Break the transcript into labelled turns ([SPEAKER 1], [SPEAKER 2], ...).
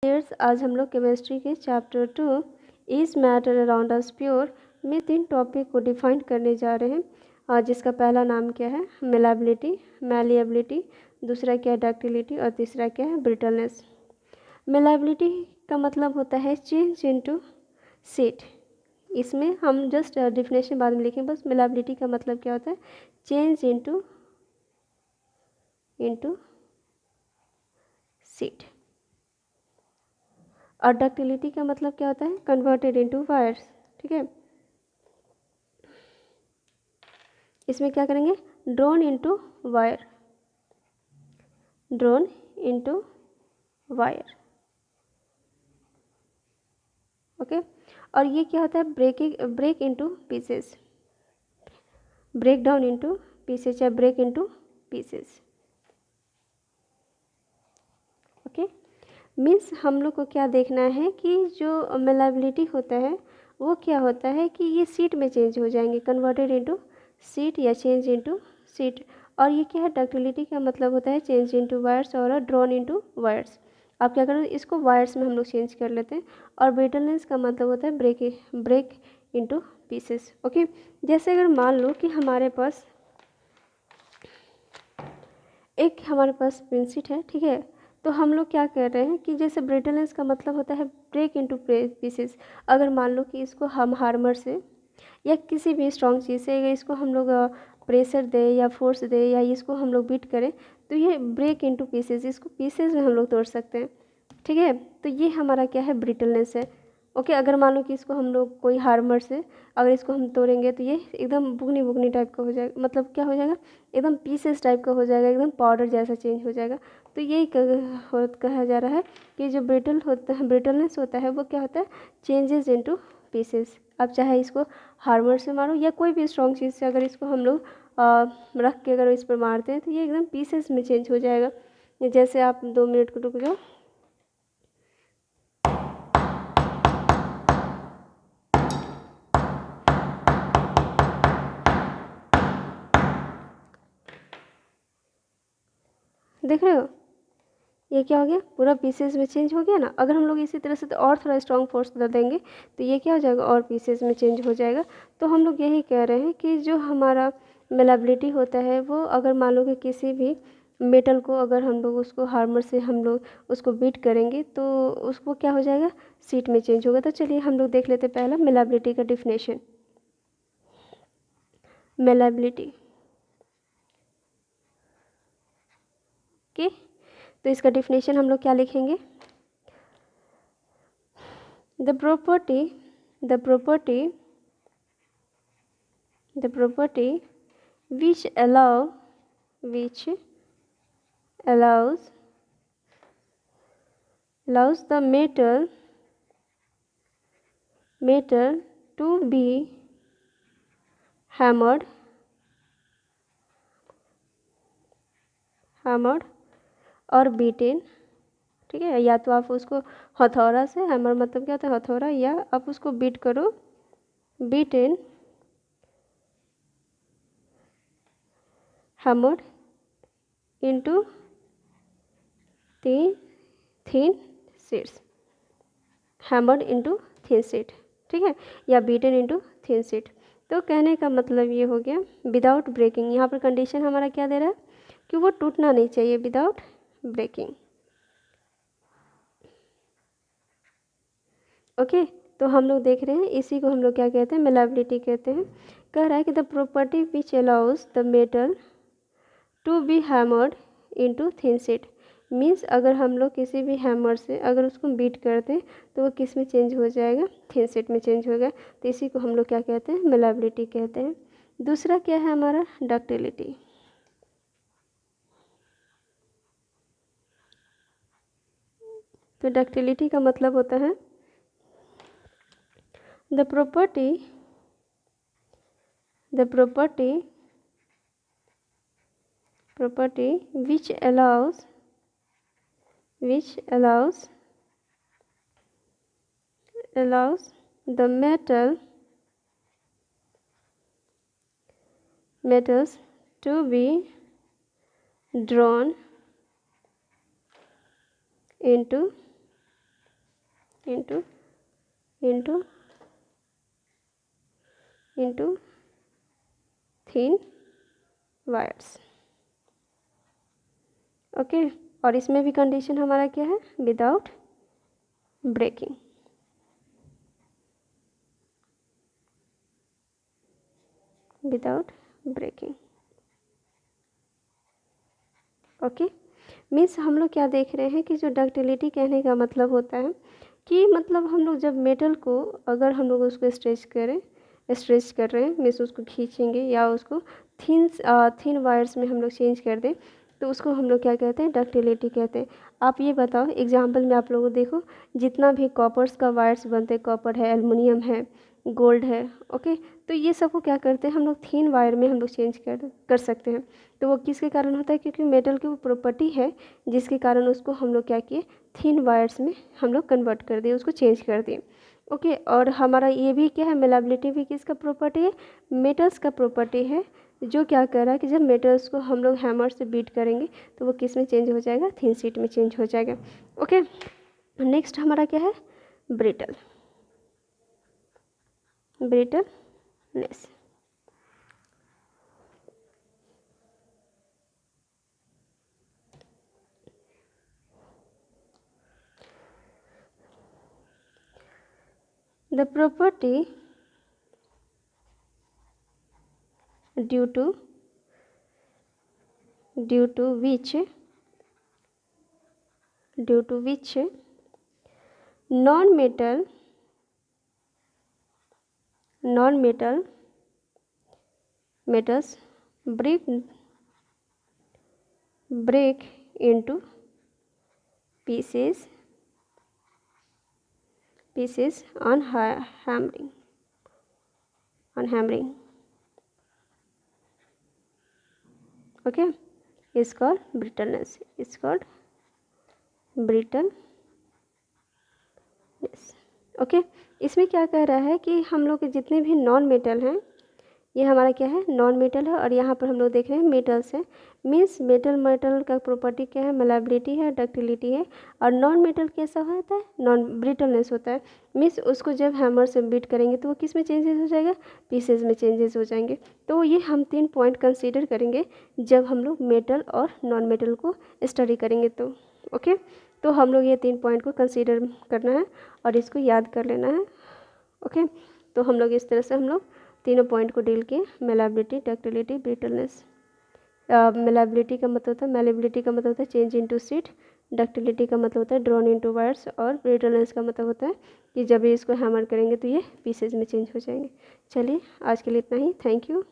[SPEAKER 1] Years आज हम लोग केमिस्ट्री के chapter 2 is matter around us pure में 3 टॉपिक को डिफाइन करने जा रहे हैं। जिसका पहला नाम क्या है, मेलाबिलिटी, मैलिएबिलिटी, दूसरा क्या है, डक्टिलिटी, और तीसरा क्या है, ब्रिटलनेस। मेलाबिलिटी का मतलब होता है चेंज इनटू सीट। इसमें हम जस्ट डिफिनेशन बाद में लिखें, बस मेलाबिलिटी का मतलब क्या होता है, चेंज इनटू सीट। और डक्टिलिटी का मतलब क्या होता है, कन्वर्टेड इनटू वायर्स। ठीक है, इसमें क्या करेंगे, drawn into wire, drawn into wire. Okay, और ये क्या होता है, break into pieces, break down into pieces या break into pieces. Okay, means हम लोग को क्या देखना है कि जो मेलाबिलिटी होता है वो क्या होता है कि ये सीट में चेंज हो जाएंगे, कन्वर्टेड इनटू सीट या चेंज इनटू सीट। और ये क्या है, डक्टिलिटी का मतलब होता है चेंज इनटू वायर्स और ड्रॉन इनटू वायर्स। आप क्या करें, इसको वायर्स में हम लोग चेंज कर लेते हैं। और ब्रिटलनेस का मतलब होता है ब्रेक इनटू पीसेस। ओके, जैसे अगर मान लो कि हमारे पास प्रिंसिट है, ठीक है, तो हम लोग क्या कर रहे हैं कि जैसे ब्रिटलनेस का मतलब होता है ब्रेक इनटू पीसेस। अगर मान लो कि इसको हम हार्मर से या किसी भी स्ट्रॉन्ग चीज़ से अगर इसको हम लोग प्रेशर दें या फोर्स दें या इसको हम लोग बीट करें तो ये ब्रेक इनटू पीसेस, इसको पीसेस में हम लोग तोड़ सकते हैं। ठीक है, तो ये हमारा क्या है, ब्रिटलनेस है। ओके, अगर मान लो कि इसको हम लोग कोई हार्मर से अगर इसको हम तोड़ेंगे तो ये एकदम बुगनी बुगनी टाइप का हो जाएगा, मतलब क्या हो जाएगा, एकदम पीसेस टाइप का हो जाएगा, एकदम पाउडर जैसा चेंज हो जाएगा। तो यही कहा जा रहा है कि जो ब्रिटलनेस होता है वो क्या होता है, चेंजेस इनटू पीसेस। आप चाहे इसको हार्मर से मारो या कोई भी स्ट्रॉन्ग चीज़ से अगर इसको हम लोग रख के अगर इस पर मारते हैं तो ये एकदम पीसेस में चेंज हो जाएगा। जैसे आप 2 मिनट को रुक जाओ। देख रहे हो, ये क्या हो गया, पूरा पीसेस में चेंज हो गया ना। अगर हम लोग इसी तरह से तो और थोड़ा स्ट्रॉन्ग फोर्स दे देंगे तो ये क्या हो जाएगा, और पीसेस में चेंज हो जाएगा। तो हम लोग यही कह रहे हैं कि जो हमारा मेलाबिलिटी होता है वो अगर मान लो कि किसी भी मेटल को अगर हम लोग उसको हार्मर से हम लोग उसको बीट करेंगे तो उसको क्या हो जाएगा, सीट में चेंज होगा। तो चलिए हम लोग देख लेते हैं पहला मेलाबिलिटी का डिफिनेशन। मेलाबिलिटी के, तो इसका डिफिनेशन हम लोग क्या लिखेंगे, the property which allows the metal to be hammered और beaten। ठीक है, या तो आप उसको हथौड़ा से, हैमर मतलब क्या होता है, हथौड़ा, या आप उसको बीट करो, beaten, hammered into thin sheets, hammered into thin sheet. ठीक है, या बीटन इनटू थिन शीट। तो कहने का मतलब ये हो गया विदाउट ब्रेकिंग। यहाँ पर कंडीशन हमारा क्या दे रहा है कि वो टूटना नहीं चाहिए, विदाउट ब्रेकिंग। ओके, तो हम लोग देख रहे हैं इसी को हम लोग क्या कहते हैं, मेलाबिलिटी कहते हैं। कह रहा है कि the property which allows the metal to be hammered into thin sheet. Means अगर हम लोग किसी भी हैमर से अगर उसको बीट करते हैं तो वो किस में चेंज हो जाएगा, थिन शीट में चेंज होगा। तो इसी को हम लोग क्या कहते हैं, मेलाबिलिटी कहते हैं। दूसरा क्या है हमारा, डक्टिलिटी। तो डक्टिलिटी का मतलब होता है the property which allows the metals to be drawn into into into into thin wires. Okay, और इसमें भी कंडीशन हमारा क्या है, without breaking. Without breaking. Okay, means हम लोग क्या देख रहे हैं कि जो डक्टिलिटी कहने का मतलब होता है कि मतलब हम लोग जब मेटल को अगर हम लोग उसको स्ट्रेच कर रहे हैं, मीन्स उसको खींचेंगे या उसको थिन वायर्स में हम लोग चेंज कर दें, तो उसको हम लोग क्या कहते हैं, डक्टिलिटी कहते हैं। आप ये बताओ, एग्जांपल में आप लोगों को देखो, जितना भी कॉपर्स का वायर्स बनते हैं, कॉपर है, एल्युमिनियम है, गोल्ड है, ओके, तो ये सब को क्या करते हैं हम लोग, थिन वायर में हम लोग चेंज कर सकते हैं। तो वो किसके कारण होता है, क्योंकि मेटल की वो प्रॉपर्टी है जिसके कारण उसको हम लोग क्या किए, थिन वायर्स में हम लोग कन्वर्ट कर दिए, उसको चेंज कर दिए। ओके, और हमारा ये भी क्या है, मेलाबिलिटी भी किसका प्रॉपर्टी है, मेटल्स का प्रॉपर्टी है, जो क्या कर रहा है कि जब मेटल्स को हम लोग हैमर से बीट करेंगे तो वो किस में चेंज हो जाएगा, थिन शीट में चेंज हो जाएगा। ओके, नेक्स्ट हमारा क्या है, brittleness. The property due to which non-metal metals break into pieces on hammering. Okay, is called brittleness. Okay, इसमें क्या कह रहा है कि हम लोग के जितने भी नॉन मेटल हैं, ये हमारा क्या है, नॉन मेटल है, और यहाँ पर हम लोग देख रहे हैं मेटल्स हैं। मीन्स मेटल का प्रॉपर्टी क्या है, मेलाबिलिटी है, डक्टिलिटी है, और नॉन मेटल कैसा होता है, नॉन ब्रिटलनेस होता है। मीन्स उसको जब हैमर से बीट करेंगे तो वो किस में चेंजेस हो जाएगा, पीसेज में चेंजेस हो जाएंगे। तो ये हम 3 पॉइंट कंसीडर करेंगे जब हम लोग मेटल और नॉन मेटल को स्टडी करेंगे। तो ओके, तो हम लोग ये 3 पॉइंट को कंसीडर करना है और इसको याद कर लेना है। ओके, तो हम लोग इस तरह से हम लोग तीनों पॉइंट को डील किए, मेलाबिलिटी, डक्टिलिटी, ब्रिटलनेस। मेलाबिलिटी का मतलब होता है, मेलेबिलिटी का मतलब होता है चेंज इनटू शीट, डक्टिलिटी का मतलब होता है ड्रॉन इनटू वायर्स, और ब्रिटलनेस का मतलब होता है कि जब इसको हैमर करेंगे तो ये पीसेज में चेंज हो जाएंगे। चलिए आज के लिए इतना ही, थैंक यू।